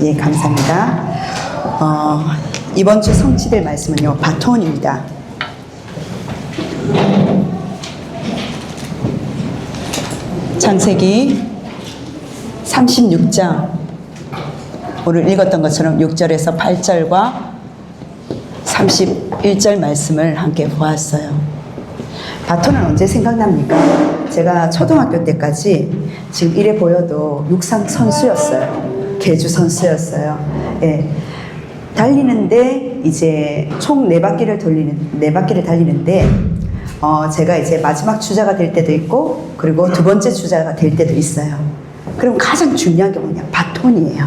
예, 감사합니다. 이번 주 성취될 말씀은요, 바톤입니다. 창세기 36장, 오늘 읽었던 것처럼 6절에서 8절과 31절 말씀을 함께 보았어요. 바톤은 언제 생각납니까? 제가 초등학교 때까지 지금 이래 보여도 육상 선수였어요. 계주 선수였어요. 예. 달리는데 이제 총 4바퀴를 달리는데 제가 이제 마지막 주자가 될 때도 있고 그리고 두 번째 주자가 될 때도 있어요. 그럼 가장 중요한 게 뭐냐? 바톤이에요.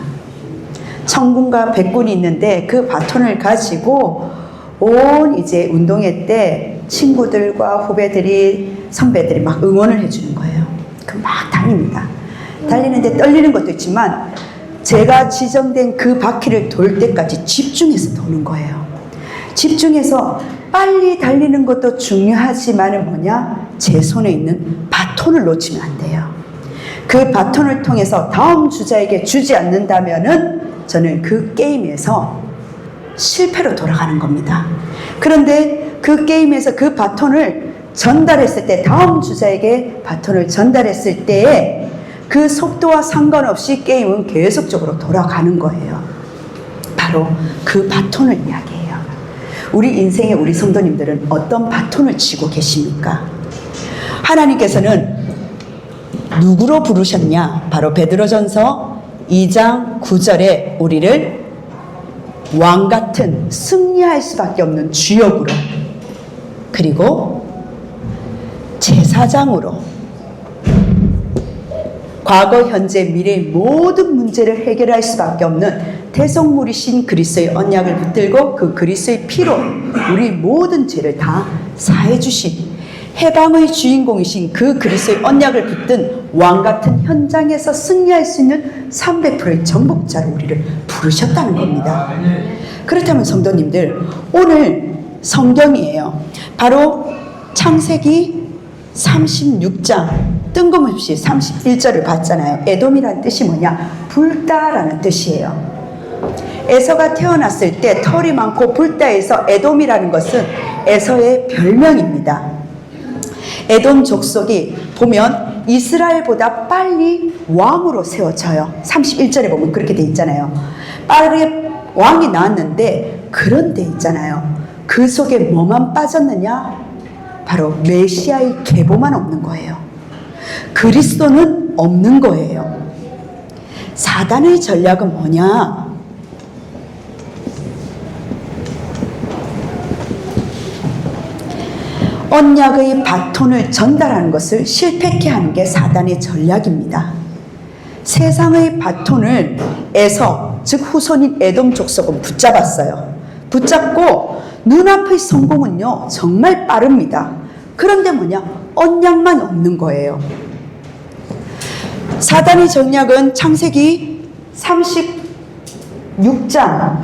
천군과 백군이 있는데 그 바톤을 가지고 온 이제 운동회 때 친구들과 후배들이 선배들이 막 응원을 해주는 거예요. 그 막 달립니다. 달리는데 떨리는 것도 있지만 제가 지정된 그 바퀴를 돌 때까지 집중해서 도는 거예요. 집중해서 빨리 달리는 것도 중요하지만은 뭐냐? 제 손에 있는 바톤을 놓치면 안 돼요. 그 바톤을 통해서 다음 주자에게 주지 않는다면은 저는 그 게임에서 실패로 돌아가는 겁니다. 그런데 그 게임에서 그 바톤을 전달했을 때, 다음 주자에게 바톤을 전달했을 때에 그 속도와 상관없이 게임은 계속적으로 돌아가는 거예요. 바로 그 바톤을 이야기해요. 우리 인생의 우리 성도님들은 어떤 바톤을 쥐고 계십니까? 하나님께서는 누구로 부르셨냐? 바로 베드로전서 2장 9절에 우리를 왕 같은 승리할 수밖에 없는 주역으로, 그리고 제사장으로, 과거, 현재, 미래의 모든 문제를 해결할 수밖에 없는 대속물이신 그리스도의 언약을 붙들고 그 그리스도의 피로 우리 모든 죄를 다 사해 주신 해방의 주인공이신 그 그리스도의 언약을 붙든 왕 같은 현장에서 승리할 수 있는 300%의 정복자로 우리를 부르셨다는 겁니다. 그렇다면 성도님들, 오늘 성경이에요. 바로 창세기 36장 뜬금없이 31절을 봤잖아요. 에돔이라는 뜻이 뭐냐? 불다라는 뜻이에요. 에서가 태어났을 때 털이 많고 불다에서 에돔이라는 것은 에서의 별명입니다. 에돔 족속이 보면 이스라엘보다 빨리 왕으로 세워져요. 31절에 보면 그렇게 돼 있잖아요. 빠르게 왕이 나왔는데, 그런데 있잖아요, 그 속에 뭐만 빠졌느냐? 바로 메시아의 계보만 없는 거예요. 그리스도는 없는 거예요. 사단의 전략은 뭐냐? 언약의 바톤을 전달하는 것을 실패케 하는 게 사단의 전략입니다. 세상의 바톤을 에서, 즉 후손인 에돔 족속은 붙잡았어요. 붙잡고 눈앞의 성공은요 정말 빠릅니다. 그런데 뭐냐? 언약만 없는 거예요. 사단의 전략은 창세기 36장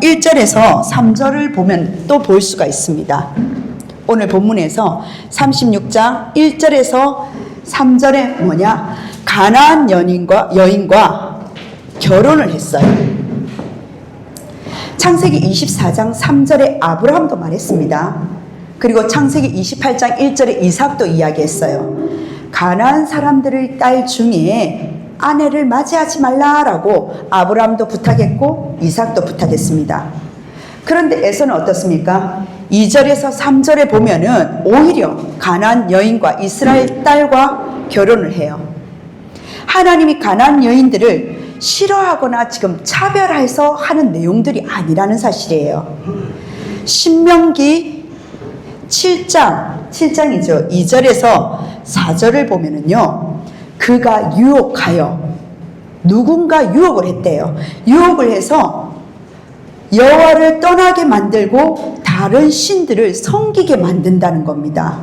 1절에서 3절을 보면 또 볼 수가 있습니다. 오늘 본문에서 36장 1절에서 3절에 뭐냐? 가나안 여인과 결혼을 했어요. 창세기 24장 3절에 아브라함도 말했습니다. 그리고 창세기 28장 1절에 이삭도 이야기했어요. 가나안 사람들의 딸 중에 아내를 맞이하지 말라라고 아브라함도 부탁했고 이삭도 부탁했습니다. 그런데 에서는 어떻습니까? 2절에서 3절에 보면은 오히려 가나안 여인과 이스라엘 딸과 결혼을 해요. 하나님이 가나안 여인들을 싫어하거나 지금 차별해서 하는 내용들이 아니라는 사실이에요. 신명기 7장이죠. 2절에서 4절을 보면은요, 그가 유혹하여, 누군가 유혹을 했대요. 유혹을 해서 여호와를 떠나게 만들고 다른 신들을 섬기게 만든다는 겁니다.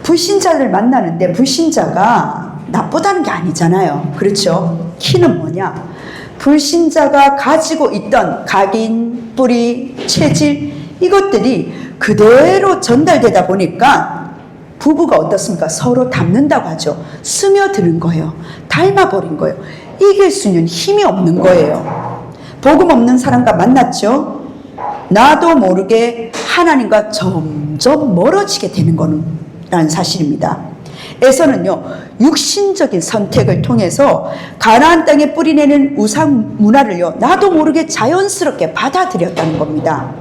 불신자를 만나는데 불신자가 나쁘다는 게 아니잖아요. 그렇죠? 키는 뭐냐? 불신자가 가지고 있던 각인, 뿌리, 체질, 이것들이 그대로 전달되다 보니까 부부가 어떻습니까? 서로 닮는다고 하죠. 스며드는 거예요. 닮아버린 거예요. 이길 수 있는 힘이 없는 거예요. 복음 없는 사람과 만났죠. 나도 모르게 하나님과 점점 멀어지게 되는 거라는 사실입니다. 에서는요, 육신적인 선택을 통해서 가나안 땅에 뿌리내는 우상 문화를요, 나도 모르게 자연스럽게 받아들였다는 겁니다.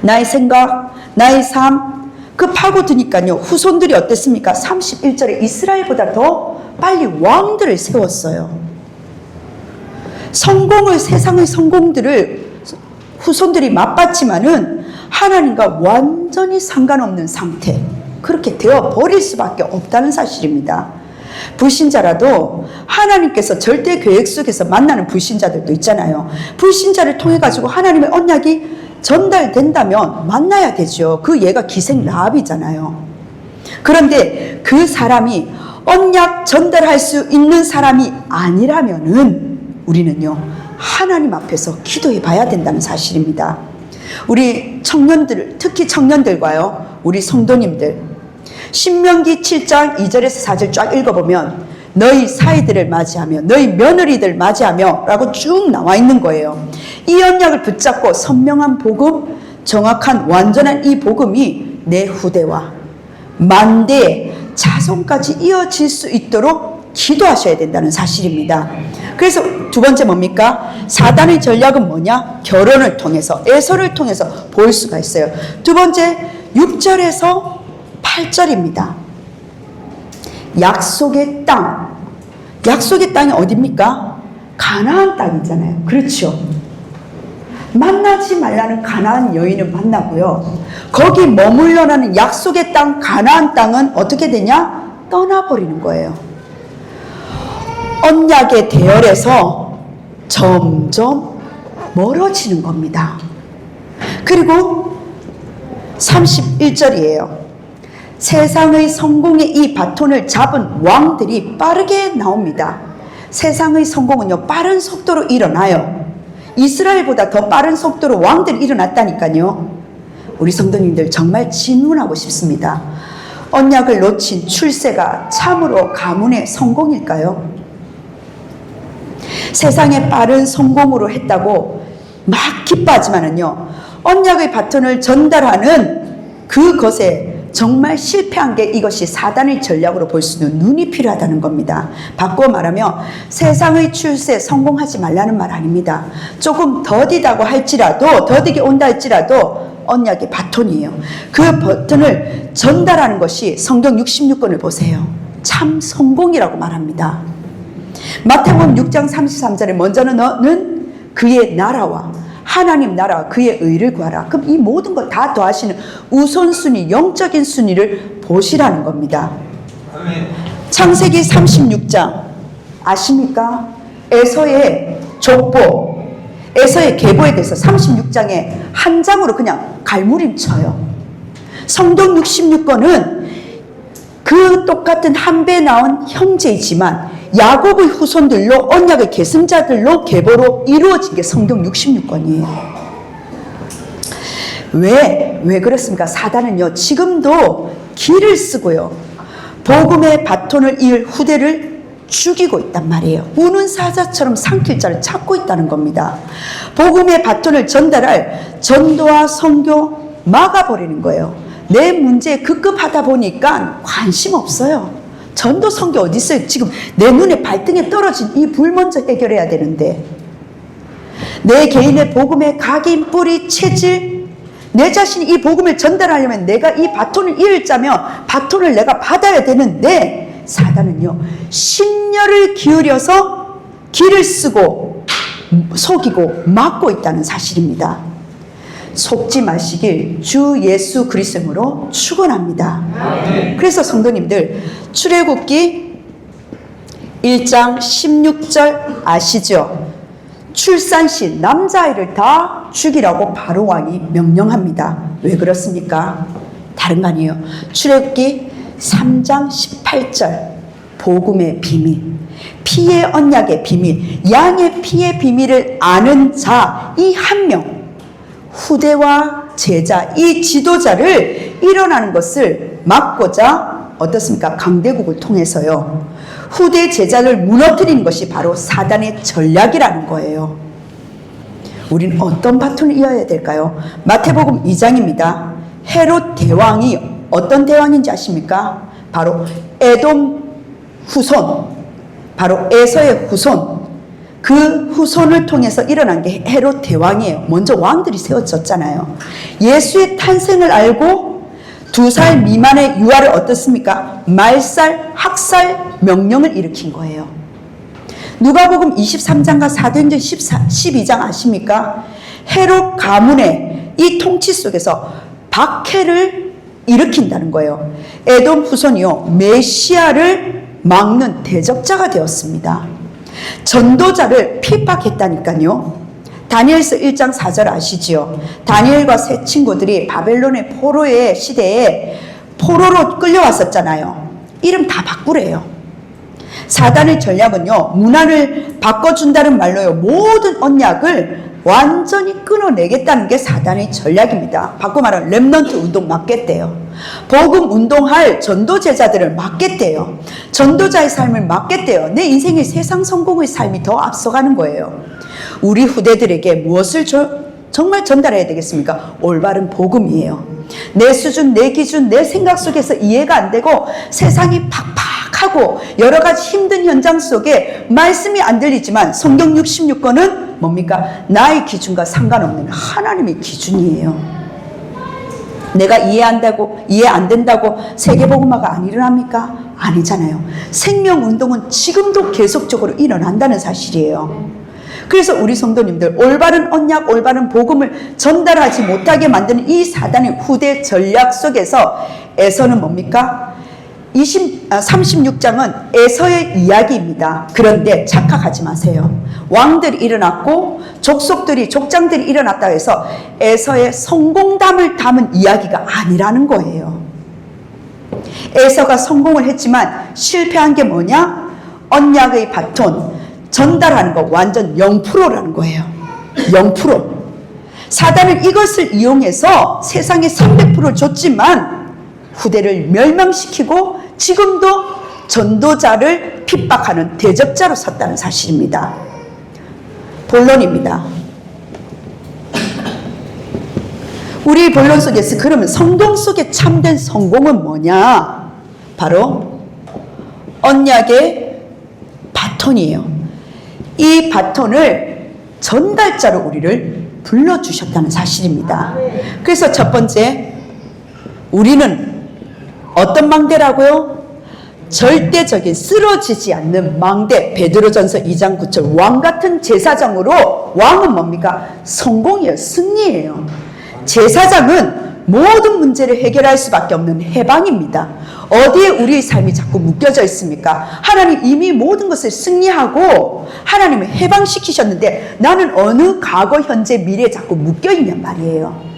나의 생각, 나의 삶, 그 파고드니까요, 후손들이 어땠습니까? 31절에 이스라엘보다 더 빨리 왕들을 세웠어요. 세상의 성공들을 후손들이 맛봤지만은 하나님과 완전히 상관없는 상태, 그렇게 되어버릴 수밖에 없다는 사실입니다. 불신자라도 하나님께서 절대 계획 속에서 만나는 불신자들도 있잖아요. 불신자를 통해 가지고 하나님의 언약이 전달된다면 만나야 되죠. 그 얘가 기생 라합이잖아요. 그런데 그 사람이 언약 전달할 수 있는 사람이 아니라면은 우리는요, 하나님 앞에서 기도해 봐야 된다는 사실입니다. 우리 청년들, 특히 청년들과요, 우리 성도님들, 신명기 7장 2절에서 4절 쫙 읽어보면 너희 사이들을 맞이하며 너희 며느리들 맞이하며 라고 쭉 나와 있는 거예요. 이 언약을 붙잡고 선명한 복음, 정확한 완전한 이 복음이 내 후대와 만대 자손까지 이어질 수 있도록 기도하셔야 된다는 사실입니다. 그래서 두 번째 뭡니까? 사단의 전략은 뭐냐? 결혼을 통해서, 에서를 통해서 볼 수가 있어요. 두 번째 6절에서 8절입니다. 약속의 땅. 약속의 땅이 어디입니까? 가나안 땅이잖아요. 그렇죠. 만나지 말라는 가나안 여인을 만나고요. 거기 머물러라는 약속의 땅 가나안 땅은 어떻게 되냐? 떠나버리는 거예요. 언약의 대열에서 점점 멀어지는 겁니다. 그리고 31절이에요. 세상의 성공의 이 바톤을 잡은 왕들이 빠르게 나옵니다. 세상의 성공은요, 빠른 속도로 일어나요. 이스라엘보다 더 빠른 속도로 왕들이 일어났다니까요. 우리 성도님들 정말 질문하고 싶습니다. 언약을 놓친 출세가 참으로 가문의 성공일까요? 세상의 빠른 성공으로 했다고 막 기뻐하지만은요, 언약의 바톤을 전달하는 그것에 정말 실패한 게 이것이 사단의 전략으로 볼 수 있는 눈이 필요하다는 겁니다. 바꿔 말하면 세상의 출세 성공하지 말라는 말 아닙니다. 조금 더디다고 할지라도, 더디게 온다 할지라도 언약의 바톤이에요. 그 바톤을 전달하는 것이 성경 66권을 보세요. 참 성공이라고 말합니다. 마태복음 6장 33절에 먼저는 너는 그의 나라와 하나님 나라와 그의 의를 구하라. 그럼 이 모든 걸 다 더하시는 우선순위, 영적인 순위를 보시라는 겁니다. 창세기 36장 아십니까? 에서의 족보, 에서의 계보에 대해서 36장에 한 장으로 그냥 갈무림쳐요. 성경 66권은 그 똑같은 한 배 나온 형제이지만 야곱의 후손들로 언약의 계승자들로 계보로 이루어진 게 성경 66권이에요. 왜 그렇습니까? 사단은요, 지금도 기를 쓰고요, 복음의 바톤을 이을 후대를 죽이고 있단 말이에요. 우는 사자처럼 삼킬 자를 찾고 있다는 겁니다. 복음의 바톤을 전달할 전도와 선교 막아버리는 거예요. 내 문제에 급급하다 보니까 관심 없어요. 전도 선교 어디 있어요? 지금 내 눈에 발등에 떨어진 이 불 먼저 해결해야 되는데, 내 개인의 복음의 각인, 뿌리, 체질, 내 자신이 이 복음을 전달하려면 내가 이 바톤을 이을자면 바톤을 내가 받아야 되는데, 사단은요, 심려를 기울여서 기를 쓰고 속이고 막고 있다는 사실입니다. 속지 마시길 주 예수 그리스도로 축원합니다. 그래서 성도님들, 출애굽기 1장 16절 아시죠? 출산시 남자아이를 다 죽이라고 바로 왕이 명령합니다. 왜 그렇습니까? 다른 거 아니에요. 출애굽기 3장 18절 복음의 비밀, 피의 언약의 비밀, 양의 피의 비밀을 아는 자 이 한 명, 후대와 제자, 이 지도자를 일어나는 것을 막고자 어떻습니까? 강대국을 통해서요, 후대 제자를 무너뜨리는 것이 바로 사단의 전략이라는 거예요. 우리는 어떤 바톤을 이어야 될까요? 마태복음 2장입니다. 헤롯 대왕이 어떤 대왕인지 아십니까? 바로 에돔 후손, 바로 에서의 후손, 그 후손을 통해서 일어난 게 헤롯 대왕이에요. 먼저 왕들이 세워졌잖아요. 예수의 탄생을 알고 2살 미만의 유아를 어떻습니까? 말살, 학살 명령을 일으킨 거예요. 누가복음 23장과 사도행전 12장 아십니까? 헤롯 가문의 이 통치 속에서 박해를 일으킨다는 거예요. 에돔 후손이요, 메시아를 막는 대적자가 되었습니다. 전도자를 핍박했다니까요. 다니엘서 1장 4절 아시지요? 다니엘과 세 친구들이 바벨론의 포로의 시대에 포로로 끌려왔었잖아요. 이름 다 바꾸래요. 사단의 전략은요, 문화를 바꿔준다는 말로요, 모든 언약을 완전히 끊어내겠다는 게 사단의 전략입니다. 바꿔 말하면 렘넌트 운동 막겠대요. 복음 운동할 전도 제자들을 막겠대요. 전도자의 삶을 막겠대요. 내 인생의 세상 성공의 삶이 더 앞서가는 거예요. 우리 후대들에게 무엇을 정말 전달해야 되겠습니까? 올바른 복음이에요. 내 수준, 내 기준, 내 생각 속에서 이해가 안 되고 세상이 팍팍하고 여러 가지 힘든 현장 속에 말씀이 안 들리지만 성경 66권은 뭡니까? 나의 기준과 상관없는 하나님의 기준이에요. 내가 이해 안 된다고 세계복음화가 안 일어납니까? 아니잖아요. 생명운동은 지금도 계속적으로 일어난다는 사실이에요. 그래서 우리 성도님들 올바른 언약, 올바른 복음을 전달하지 못하게 만드는 이 사단의 후대 전략 속에서 에서는 뭡니까? 36장은 에서의 이야기입니다. 그런데 착각하지 마세요. 왕들이 일어났고 족장들이 일어났다 해서 에서의 성공담을 담은 이야기가 아니라는 거예요. 에서가 성공을 했지만 실패한 게 뭐냐? 언약의 바톤 전달하는 거 완전 0%라는 거예요. 0%. 사단은 이것을 이용해서 세상에 300%를 줬지만 후대를 멸망시키고 지금도 전도자를 핍박하는 대적자로 섰다는 사실입니다. 본론입니다. 우리 본론 속에서 그러면 성경 속의 참된 성공은 뭐냐? 바로 언약의 바톤이에요. 이 바톤을 전달자로 우리를 불러주셨다는 사실입니다. 그래서 첫 번째, 우리는 어떤 망대라고요? 절대적인 쓰러지지 않는 망대. 베드로전서 2장 9절 왕같은 제사장으로, 왕은 뭡니까? 성공이에요. 승리예요. 제사장은 모든 문제를 해결할 수밖에 없는 해방입니다. 어디에 우리의 삶이 자꾸 묶여져 있습니까? 하나님 이미 모든 것을 승리하고 하나님을 해방시키셨는데 나는 어느 과거, 현재, 미래에 자꾸 묶여있냔 말이에요.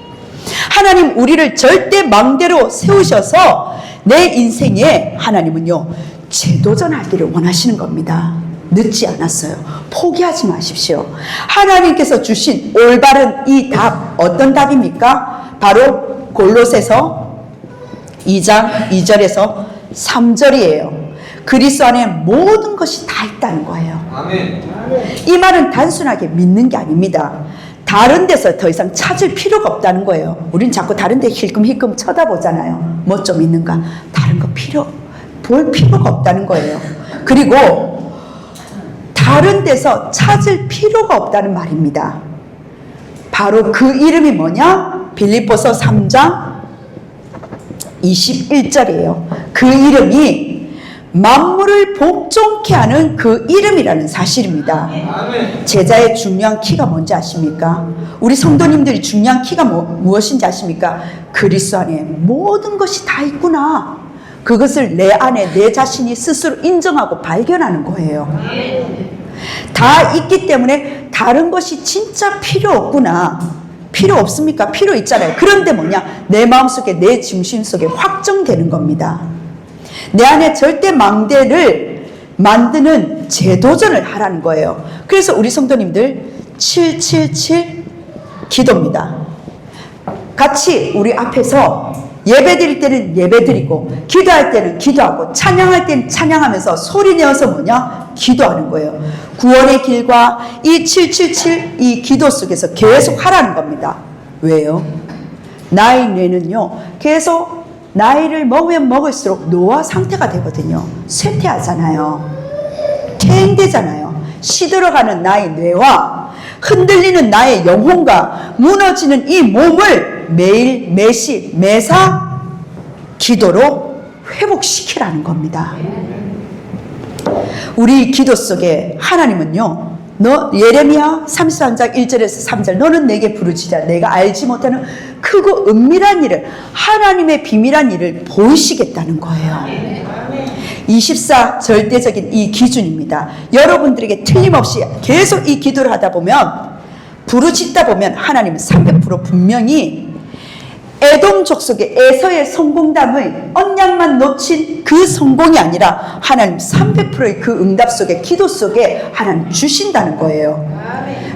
하나님 우리를 절대 망대로 세우셔서 내 인생에 하나님은요, 재도전하기를 원하시는 겁니다. 늦지 않았어요. 포기하지 마십시오. 하나님께서 주신 올바른 이 답, 어떤 답입니까? 바로 골로새서 2장 2절에서 3절이에요. 그리스도 안에 모든 것이 다 있다는 거예요. 아멘. 이 말은 단순하게 믿는 게 아닙니다. 다른 데서 더 이상 찾을 필요가 없다는 거예요. 우린 자꾸 다른 데 힐끔힐끔 쳐다보잖아요. 뭐 좀 있는가? 다른 거 볼 필요가 없다는 거예요. 그리고 다른 데서 찾을 필요가 없다는 말입니다. 바로 그 이름이 뭐냐? 빌립보서 3장 21절이에요. 그 이름이 만물을 복종케 하는 그 이름이라는 사실입니다. 제자의 중요한 키가 뭔지 아십니까? 우리 성도님들이 중요한 키가 무엇인지 아십니까? 그리스도 안에 모든 것이 다 있구나. 그것을 내 안에 내 자신이 스스로 인정하고 발견하는 거예요. 다 있기 때문에 다른 것이 진짜 필요 없구나. 필요 없습니까? 필요 있잖아요. 그런데 뭐냐? 내 마음속에, 내 중심 속에 확정되는 겁니다. 내 안에 절대 망대를 만드는 재도전을 하라는 거예요. 그래서 우리 성도님들 777 기도입니다. 같이 우리 앞에서 예배 드릴 때는 예배 드리고, 기도할 때는 기도하고, 찬양할 때는 찬양하면서 소리 내어서 뭐냐? 기도하는 거예요. 구원의 길과 이 777 이 기도 속에서 계속 하라는 겁니다. 왜요? 나의 뇌는요, 계속 나이를 먹으면 먹을수록 노화 상태가 되거든요. 쇠퇴하잖아요. 퇴행되잖아요. 시들어가는 나의 뇌와 흔들리는 나의 영혼과 무너지는 이 몸을 매일 매시 매사 기도로 회복시키라는 겁니다. 우리 기도 속에 하나님은요, 너 예레미야 33장 1절에서 3절 너는 내게 부르짖으라 내가 알지 못하는 크고 은밀한 일을, 하나님의 비밀한 일을 보이시겠다는 거예요. 24 절대적인 이 기준입니다. 여러분들에게 틀림없이 계속 이 기도를 하다 보면, 부르짖다 보면 하나님은 300% 분명히 에돔 족속의 에서의 성공담의 언약만 놓친 그 성공이 아니라 하나님 300%의 그 응답 속에, 기도 속에 하나님 주신다는 거예요.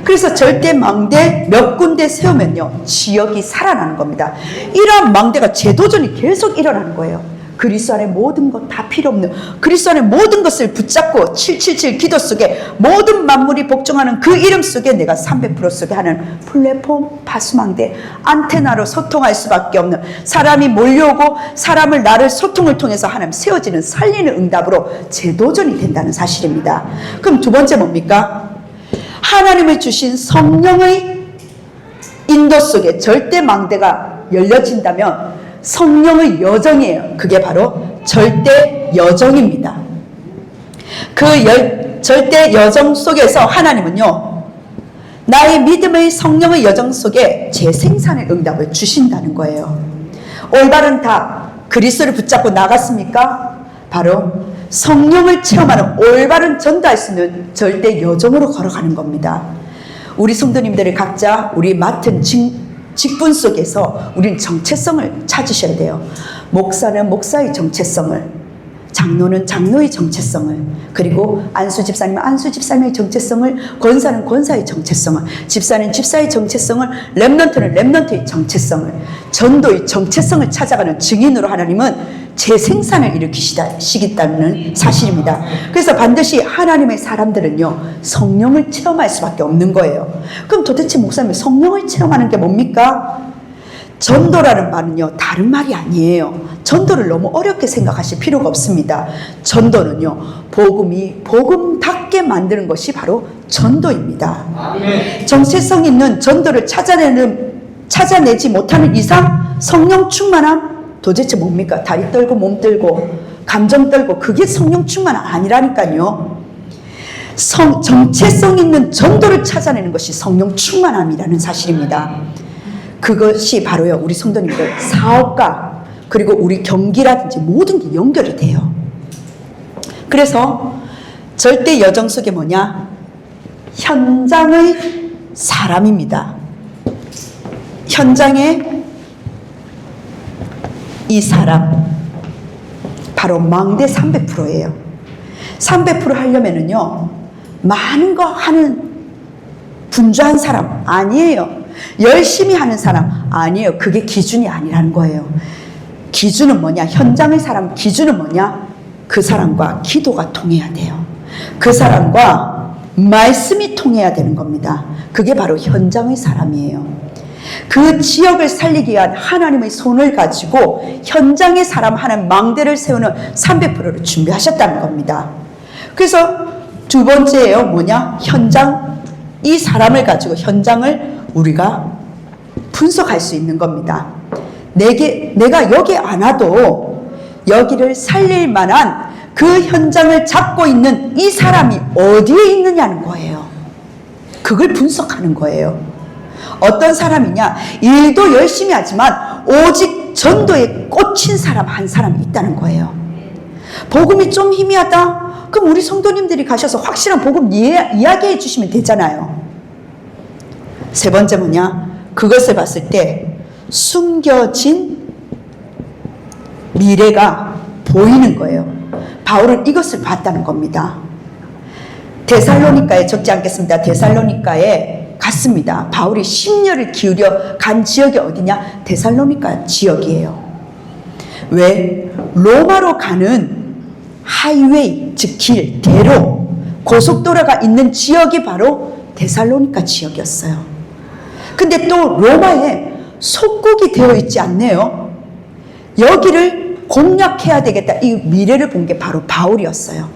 그래서 절대 망대 몇 군데 세우면요, 지역이 살아나는 겁니다. 이러한 망대가 재도전이 계속 일어나는 거예요. 그리스도 안에 모든 것 다 필요 없는, 그리스도 안에 모든 것을 붙잡고 777 기도 속에 모든 만물이 복종하는 그 이름 속에 내가 300% 속에 하는 플랫폼, 파수망대, 안테나로 소통할 수밖에 없는, 사람이 몰려오고 사람을 나를 소통을 통해서 하나님 세워지는 살리는 응답으로 재도전이 된다는 사실입니다. 그럼 두 번째 뭡니까? 하나님을 주신 성령의 인도 속에 절대 망대가 열려진다면 성령의 여정이에요. 그게 바로 절대 여정입니다. 그 절대 여정 속에서 하나님은요, 나의 믿음의 성령의 여정 속에 재생산의 응답을 주신다는 거예요. 올바른 다 그리스도를 붙잡고 나갔습니까? 바로 성령을 체험하는 올바른 전도할 수 있는 절대 여정으로 걸어가는 겁니다. 우리 성도님들이 각자 우리 맡은 직분 속에서 우리는 정체성을 찾으셔야 돼요. 목사는 목사의 정체성을, 장로는 장로의 정체성을, 그리고 안수 집사님은 안수 집사님의 정체성을, 권사는 권사의 정체성을, 집사는 집사의 정체성을, 렘넌트는 렘넌트의 정체성을, 전도의 정체성을 찾아가는 증인으로 하나님은 재생산을 일으키시겠다는 사실입니다. 그래서 반드시 하나님의 사람들은요, 성령을 체험할 수밖에 없는 거예요. 그럼 도대체 목사님, 성령을 체험하는 게 뭡니까? 전도라는 말은요, 다른 말이 아니에요. 전도를 너무 어렵게 생각하실 필요가 없습니다. 전도는요, 복음이 복음답게 만드는 것이 바로 전도입니다. 정체성 있는 전도를 찾아내지 못하는 이상 성령 충만함 도대체 뭡니까? 다리 떨고 몸 떨고 감정 떨고 그게 성령 충만 아니라니까요. 정체성 있는 전도를 찾아내는 것이 성령 충만함이라는 사실입니다. 그것이 바로요, 우리 성도님들 사업가 그리고 우리 경기라든지 모든 게 연결이 돼요. 그래서 절대 여정 속에 뭐냐? 현장의 사람입니다. 현장에 이 사람 바로 망대 300%예요. 300% 하려면은요, 많은 거 하는 분주한 사람 아니에요. 열심히 하는 사람 아니에요. 그게 기준이 아니라는 거예요. 기준은 뭐냐? 현장의 사람 기준은 뭐냐? 그 사람과 기도가 통해야 돼요. 그 사람과 말씀이 통해야 되는 겁니다. 그게 바로 현장의 사람이에요. 그 지역을 살리기 위한 하나님의 손을 가지고 현장의 사람 하는 망대를 세우는 300%를 준비하셨다는 겁니다. 그래서 두 번째예요. 뭐냐? 현장, 이 사람을 가지고 현장을 우리가 분석할 수 있는 겁니다. 내가 여기 안 와도 여기를 살릴 만한 그 현장을 잡고 있는 이 사람이 어디에 있느냐는 거예요. 그걸 분석하는 거예요. 어떤 사람이냐? 일도 열심히 하지만 오직 전도에 꽂힌 사람 한 사람이 있다는 거예요. 복음이 좀 희미하다? 그럼 우리 성도님들이 가셔서 확실한 복음 이야기해 주시면 되잖아요. 세 번째 뭐냐? 그것을 봤을 때 숨겨진 미래가 보이는 거예요. 바울은 이것을 봤다는 겁니다. 데살로니가에 적지 않겠습니다. 데살로니가에 갔습니다. 바울이 심려를 기울여 간 지역이 어디냐? 데살로니가 지역이에요. 왜? 로마로 가는 하이웨이, 즉 길, 대로, 고속도로가 있는 지역이 바로 데살로니가 지역이었어요. 근데 또 로마에 속국이 되어 있지 않네요. 여기를 공략해야 되겠다. 이 미래를 본 게 바로 바울이었어요.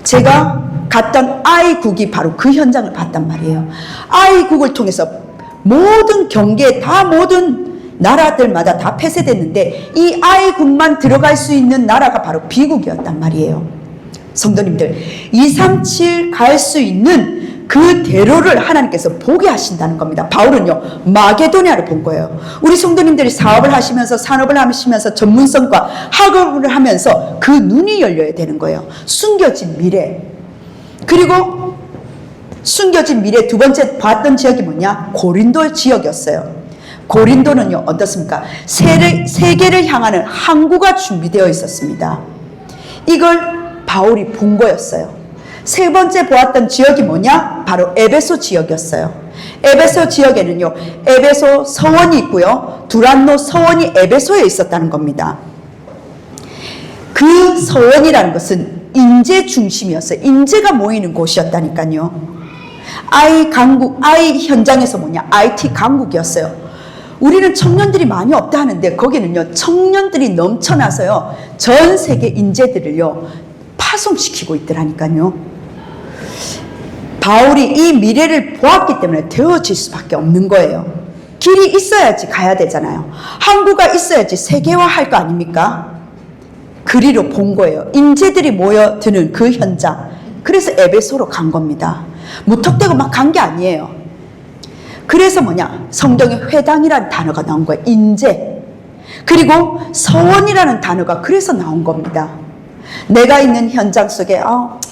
제가 갔던 I국이 바로 그 현장을 봤단 말이에요. I국을 통해서 모든 경계, 다 모든 나라들마다 다 폐쇄됐는데 이 I국만 들어갈 수 있는 나라가 바로 B국이었단 말이에요. 성도님들, 237 갈 수 있는 그 대로를 하나님께서 보게 하신다는 겁니다. 바울은요, 마게도니아를 본 거예요. 우리 성도님들이 사업을 하시면서, 산업을 하시면서, 전문성과 학업을 하면서 그 눈이 열려야 되는 거예요. 숨겨진 미래. 그리고 숨겨진 미래 두 번째 봤던 지역이 뭐냐? 고린도 지역이었어요. 고린도는요, 어떻습니까? 세계를 향하는 항구가 준비되어 있었습니다. 이걸 바울이 본 거였어요. 세 번째 보았던 지역이 뭐냐? 바로 에베소 지역이었어요. 에베소 지역에는요, 에베소 서원이 있고요, 두란노 서원이 에베소에 있었다는 겁니다. 그 서원이라는 것은 인재 중심이었어요. 인재가 모이는 곳이었다니까요. I 현장에서 뭐냐? IT 강국이었어요. 우리는 청년들이 많이 없다 하는데 거기는요, 청년들이 넘쳐나서요, 전 세계 인재들을요, 파송시키고 있더라니까요. 바울이 이 미래를 보았기 때문에 되어질 수밖에 없는 거예요. 길이 있어야지 가야 되잖아요. 항구가 있어야지 세계화할 거 아닙니까? 그리로 본 거예요. 인재들이 모여드는 그 현장. 그래서 에베소로 간 겁니다. 무턱대고 막 간 게 아니에요. 그래서 뭐냐? 성경에 회당이라는 단어가 나온 거예요. 인재. 그리고 서원이라는 단어가 그래서 나온 겁니다. 내가 있는 현장 속에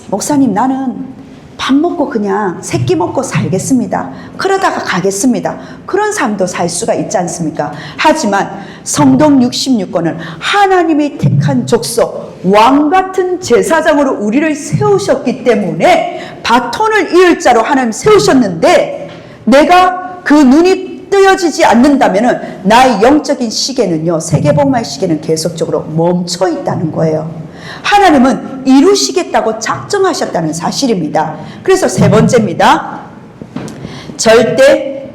목사님, 나는 밥 먹고 그냥 새끼 먹고 살겠습니다. 그러다가 가겠습니다. 그런 삶도 살 수가 있지 않습니까? 하지만 성동 66권은 하나님이 택한 족속, 왕같은 제사장으로 우리를 세우셨기 때문에 바톤을 이을 자로 하나님 세우셨는데, 내가 그 눈이 뜨여지지 않는다면 나의 영적인 시계는요, 세계복음화의 시계는 계속적으로 멈춰 있다는 거예요. 하나님은 이루시겠다고 작정하셨다는 사실입니다. 그래서 세 번째입니다. 절대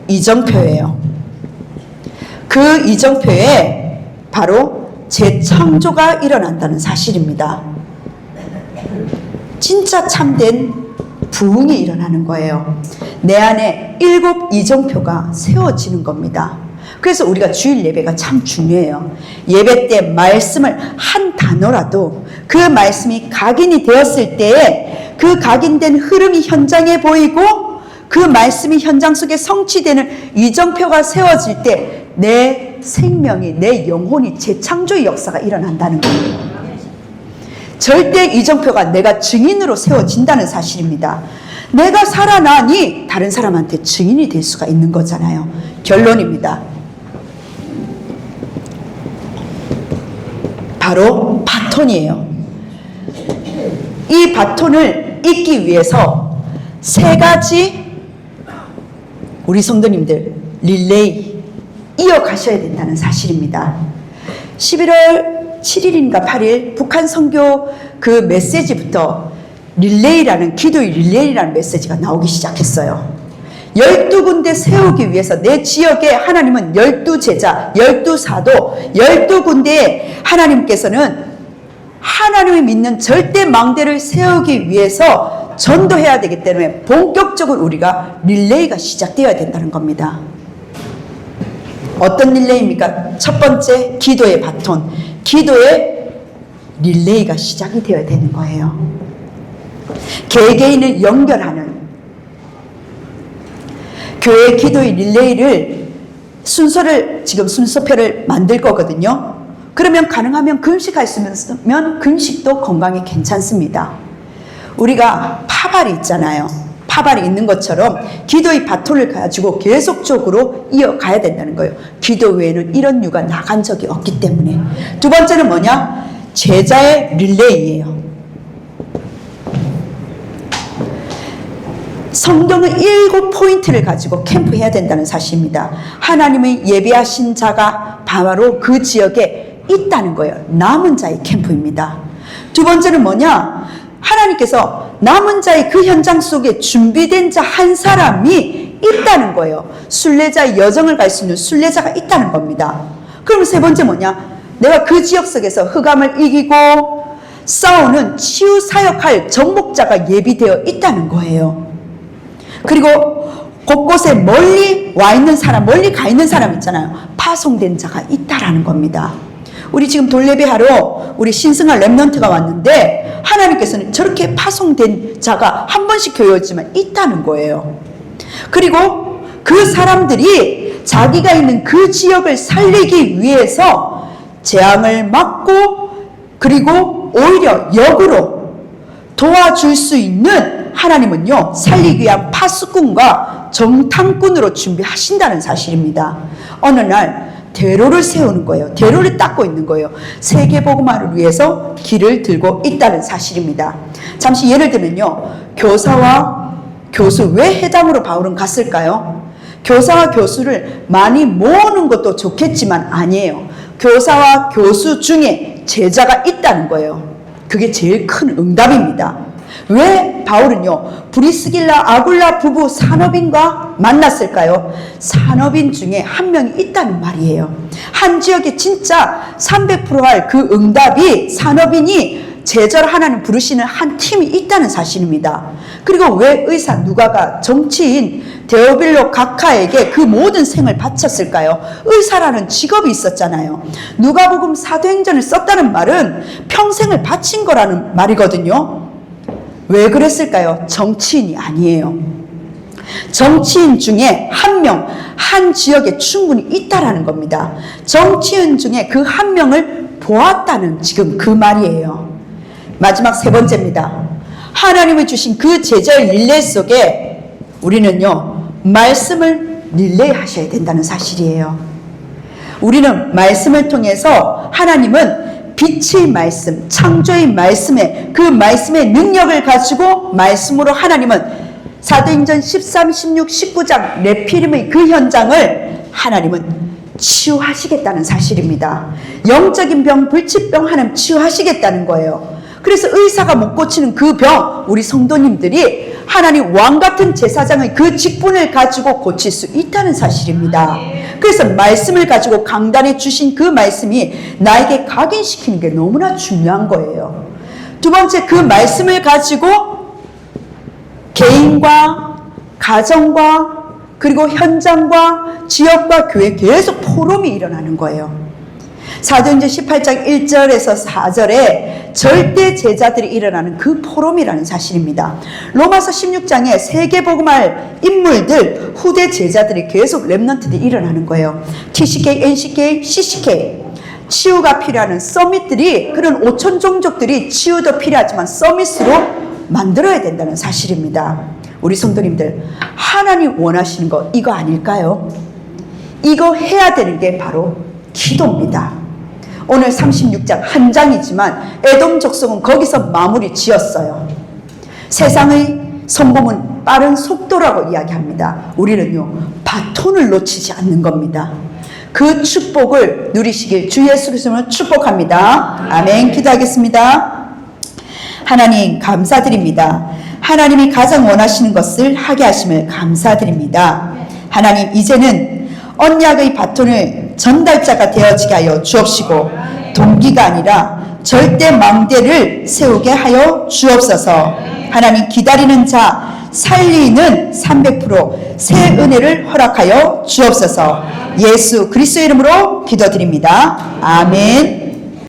이정표예요. 그 이정표에 바로 재창조가 일어난다는 사실입니다. 진짜 참된 부흥이 일어나는 거예요. 내 안에 7 이정표가 세워지는 겁니다. 그래서 우리가 주일 예배가 참 중요해요. 예배 때 말씀을 한 단어라도 그 말씀이 각인이 되었을 때에 그 각인된 흐름이 현장에 보이고 그 말씀이 현장 속에 성취되는 이정표가 세워질 때 내 생명이, 내 영혼이 재창조의 역사가 일어난다는 거예요. 절대 이정표가 내가 증인으로 세워진다는 사실입니다. 내가 살아나니 다른 사람한테 증인이 될 수가 있는 거잖아요. 결론입니다. 바로 바톤이에요. 이 바톤을 잇기 위해서 세 가지 우리 성도님들 릴레이 이어가셔야 된다는 사실입니다. 11월 7일인가 8일 북한 선교 그 메시지부터 릴레이라는, 기도의 릴레이라는 메시지가 나오기 시작했어요. 12군데 세우기 위해서 내 지역에 하나님은 12제자, 12사도, 12군데에 하나님께서는 하나님을 믿는 절대 망대를 세우기 위해서 전도해야 되기 때문에 본격적으로 우리가 릴레이가 시작되어야 된다는 겁니다. 어떤 릴레이입니까? 첫 번째, 기도의 바톤, 기도의 릴레이가 시작이 되어야 되는 거예요. 개개인을 연결하는 교회 기도의 릴레이를 순서를, 지금 순서표를 만들 거거든요. 그러면 가능하면 금식할 수 있으면 금식도 건강에 괜찮습니다. 우리가 파발이 있잖아요. 파발이 있는 것처럼 기도의 바톤을 가지고 계속적으로 이어가야 된다는 거예요. 기도 외에는 이런 유가 나간 적이 없기 때문에. 두 번째는 뭐냐? 제자의 릴레이예요. 성경의 7포인트를 가지고 캠프해야 된다는 사실입니다. 하나님의 예비하신 자가 바로 그 지역에 있다는 거예요. 남은 자의 캠프입니다. 두 번째는 뭐냐? 하나님께서 남은 자의 그 현장 속에 준비된 자 한 사람이 있다는 거예요. 순례자의 여정을 갈 수 있는 순례자가 있다는 겁니다. 그럼 세 번째 뭐냐? 내가 그 지역 속에서 흑암을 이기고 싸우는 치유 사역할 정복자가 예비되어 있다는 거예요. 그리고 곳곳에 멀리 와 있는 사람, 멀리 가 있는 사람 있잖아요. 파송된 자가 있다라는 겁니다. 우리 지금 돌예배하러 우리 신승한 렘넌트가 왔는데 하나님께서는 저렇게 파송된 자가 한 번씩 교회 오지만 있다는 거예요. 그리고 그 사람들이 자기가 있는 그 지역을 살리기 위해서 재앙을 막고 그리고 오히려 역으로 도와줄 수 있는 하나님은요, 살리기 위한 파수꾼과 정탐꾼으로 준비하신다는 사실입니다. 어느 날 대로를 세우는 거예요. 대로를 닦고 있는 거예요. 세계복음화를 위해서 길을 들고 있다는 사실입니다. 잠시 예를 들면요, 교사와 교수, 왜 해당으로 바울은 갔을까요? 교사와 교수를 많이 모으는 것도 좋겠지만 아니에요. 교사와 교수 중에 제자가 있다는 거예요. 그게 제일 큰 응답입니다. 왜 바울은요, 브리스길라 아굴라 부부 산업인과 만났을까요? 산업인 중에 한 명이 있다는 말이에요. 한 지역에 진짜 300%할 그 응답이 산업인이 제자로 하나님 부르시는 한 팀이 있다는 사실입니다. 그리고 왜 의사 누가가 정치인 데오빌로 각하에게 그 모든 생을 바쳤을까요? 의사라는 직업이 있었잖아요. 누가복음 사도행전을 썼다는 말은 평생을 바친 거라는 말이거든요. 왜 그랬을까요? 정치인이 아니에요. 정치인 중에 한 명, 한 지역에 충분히 있다라는 겁니다. 정치인 중에 그 한 명을 보았다는 지금 그 말이에요. 마지막 세 번째입니다. 하나님이 주신 그 제자의 릴레이 속에 우리는요, 말씀을 릴레이 하셔야 된다는 사실이에요. 우리는 말씀을 통해서 하나님은 빛의 말씀, 창조의 말씀에 그 말씀의 능력을 가지고 말씀으로 하나님은 사도행전 13, 16, 19장 네피림의 그 현장을 하나님은 치유하시겠다는 사실입니다. 영적인 병, 불치병 하나님 치유하시겠다는 거예요. 그래서 의사가 못 고치는 그 병, 우리 성도님들이 하나님 왕같은 제사장의 그 직분을 가지고 고칠 수 있다는 사실입니다. 그래서 말씀을 가지고 강단에 주신 그 말씀이 나에게 각인시키는 게 너무나 중요한 거예요. 두 번째, 그 말씀을 가지고 개인과 가정과 그리고 현장과 지역과 교회 계속 포럼이 일어나는 거예요. 사도행전 18장 1절에서 4절에 절대 제자들이 일어나는 그 포럼이라는 사실입니다. 로마서 16장에 세계복음할 인물들, 후대 제자들이 계속 렘넌트들이 일어나는 거예요. TCK, NCK, CCK. 치유가 필요한 서밋들이, 그런 5천 종족들이 치유도 필요하지만 서밋으로 만들어야 된다는 사실입니다. 우리 성도님들, 하나님 원하시는 거 이거 아닐까요? 이거 해야 되는 게 바로 기도입니다. 오늘 36장 한 장이지만 에돔 족속은 거기서 마무리 지었어요. 세상의 성공은 빠른 속도라고 이야기합니다. 우리는요, 바톤을 놓치지 않는 겁니다. 그 축복을 누리시길 주 예수 그리스도로 축복합니다. 아멘. 기도하겠습니다. 하나님 감사드립니다. 하나님이 가장 원하시는 것을 하게 하심을 감사드립니다. 하나님, 이제는 언약의 바톤을 전달자가 되어지게 하여 주옵시고 동기가 아니라 절대 망대를 세우게 하여 주옵소서. 하나님, 기다리는 자 살리는 300% 새 은혜를 허락하여 주옵소서. 예수 그리스도의 이름으로 기도드립니다. 아멘.